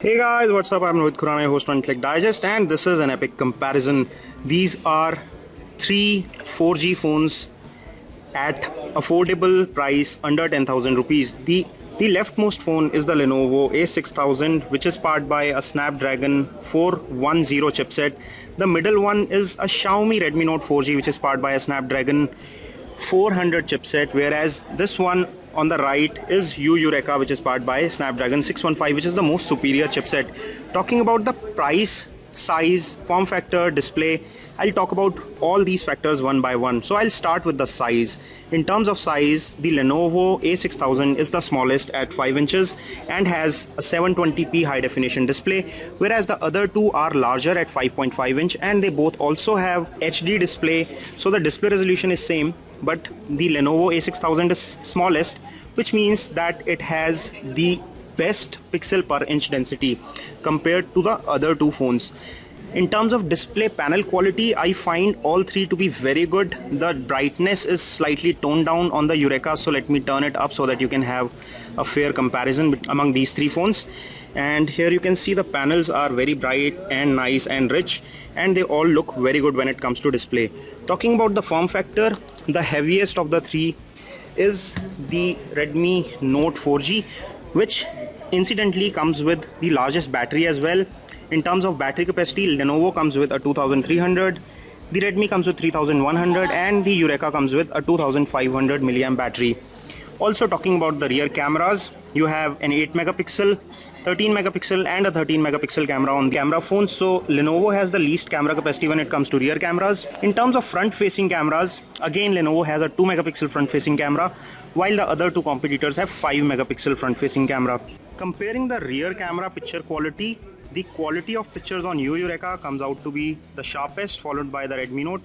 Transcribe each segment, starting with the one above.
Hey guys, what's up? I'm Rohit Khurana, host on Click Digest, and this is an epic comparison. These are three 4G phones at affordable price under 10,000 rupees. The leftmost phone is the Lenovo A6000, which is powered by a Snapdragon 410 chipset. The middle one is a Xiaomi Redmi Note 4G, which is powered by a Snapdragon 400 chipset, whereas this one on the right is Eureka, which is powered by Snapdragon 615, which is the most superior chipset. Talking about the price, size, form factor, display, I'll talk about all these factors one by one. So I'll start with the size. In terms of size, the Lenovo A6000 is the smallest at 5 inches and has a 720p high definition display, whereas the other two are larger at 5.5 inch, and they both also have HD display. So the display resolution is same, but the Lenovo A6000 is smallest, which means that it has the best pixel per inch density compared to the other two phones. In terms of display panel quality, I find all three to be very good. The brightness is slightly toned down on the Eureka, so let me turn it up so that you can have a fair comparison among these three phones. And here you can see the panels are very bright and nice and rich, and they all look very good when it comes to display. Talking about the form factor, the heaviest of the three is the Redmi Note 4G, which incidentally comes with the largest battery as well. In terms of battery capacity, Lenovo comes with a 2300, the Redmi comes with 3100, and the Eureka comes with a 2500 milliamp battery. Also talking about the rear cameras, you have an 8 megapixel, 13 megapixel and a 13 megapixel camera on the camera phones. So Lenovo has the least camera capacity when it comes to rear cameras. In terms of front facing cameras, again Lenovo has a 2 megapixel front facing camera, while the other two competitors have 5 megapixel front facing camera. Comparing the rear camera picture quality, the quality of pictures on Eureka comes out to be the sharpest, followed by the Redmi Note,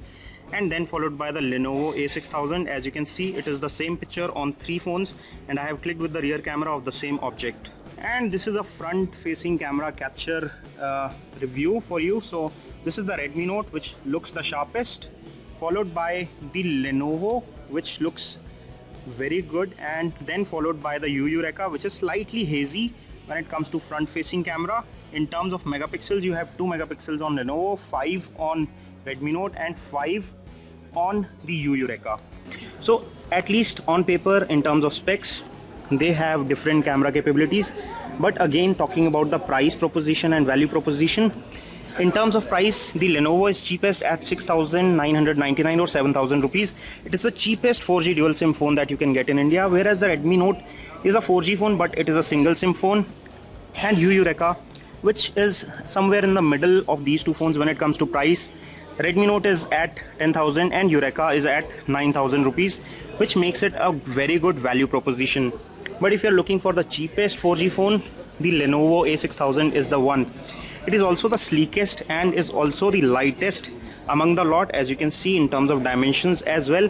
and then followed by the Lenovo A6000. As you can see, it is the same picture on three phones, and I have clicked with the rear camera of the same object. And this is a front facing camera capture review for you. So this is the Redmi Note, which looks the sharpest, followed by the Lenovo, which looks very good, and then followed by the Eureka, which is slightly hazy when it comes to front facing camera. In terms of megapixels, you have 2 megapixels on Lenovo, 5 on Redmi Note, and 5 on the Eureka. So at least on paper, in terms of specs, they have different camera capabilities. But again, talking about the price proposition and value proposition, in terms of price, the Lenovo is cheapest at 6,999 or 7,000 rupees. It is the cheapest 4G dual SIM phone that you can get in India, whereas the Redmi Note is a 4G phone, but it is a single SIM phone. And Eureka, which is somewhere in the middle of these two phones when it comes to price. Redmi Note is at 10,000 and Eureka is at 9,000 rupees, which makes it a very good value proposition. But if you're looking for the cheapest 4G phone, the Lenovo A6000 is the one. It is also the sleekest and is also the lightest among the lot, as you can see in terms of dimensions as well.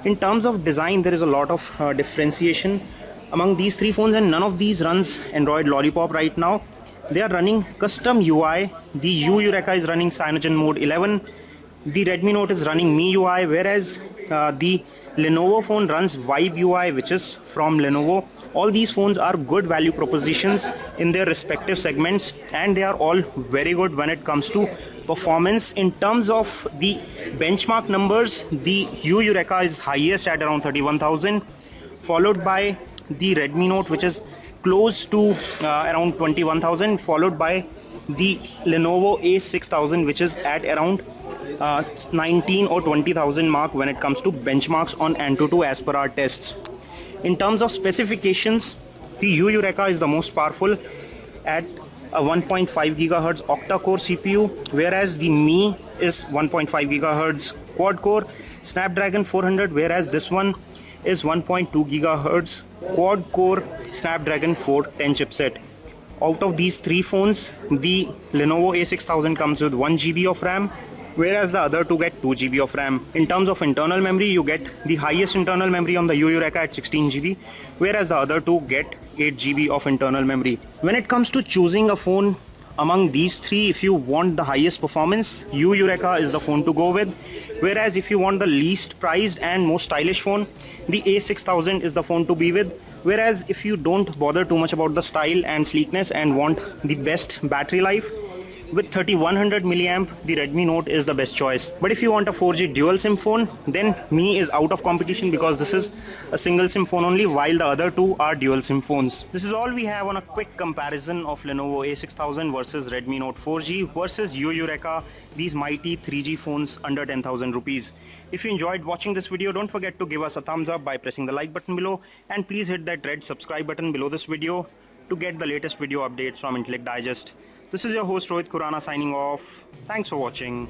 In terms of design, there is a lot of differentiation among these three phones, and none of these runs Android Lollipop right now. They are running custom UI. The Eureka is running Cyanogen Mode 11. The Redmi Note is running MIUI, whereas the Lenovo phone runs Vibe UI, which is from Lenovo. All these phones are good value propositions in their respective segments, and they are all very good when it comes to performance. In terms of the benchmark numbers, the Eureka is highest at around 31,000, followed by the Redmi Note, which is close to around 21,000, followed by the Lenovo A6000, which is at around 19 or 20,000 mark when it comes to benchmarks on Antutu as per our tests. In terms of specifications, the Eureka is the most powerful at a 1.5 GHz octa-core CPU, whereas the Mi is 1.5 GHz quad-core Snapdragon 400, whereas this one is 1.2 GHz quad-core Snapdragon 410 chipset. Out of these three phones, the Lenovo A6000 comes with 1 GB of RAM, whereas the other two get 2 GB of RAM. In terms of internal memory, you get the highest internal memory on the Eureka at 16 GB, whereas the other two get 8 GB of internal memory. When it comes to choosing a phone among these three, if you want the highest performance, Eureka is the phone to go with, whereas if you want the least priced and most stylish phone, the A6000 is the phone to be with. Whereas if you don't bother too much about the style and sleekness and want the best battery life, with 3100 milliamp, the Redmi Note is the best choice. But if you want a 4G dual SIM phone, then Mi is out of competition because this is a single SIM phone only, while the other two are dual SIM phones. This is all we have on a quick comparison of Lenovo A6000 versus Redmi Note 4G versus Eureka, these mighty 3G phones under 10,000 rupees. If you enjoyed watching this video, don't forget to give us a thumbs up by pressing the like button below, and please hit that red subscribe button below this video to get the latest video updates from Intellect Digest. This is your host Rohit Khurana signing off. Thanks for watching.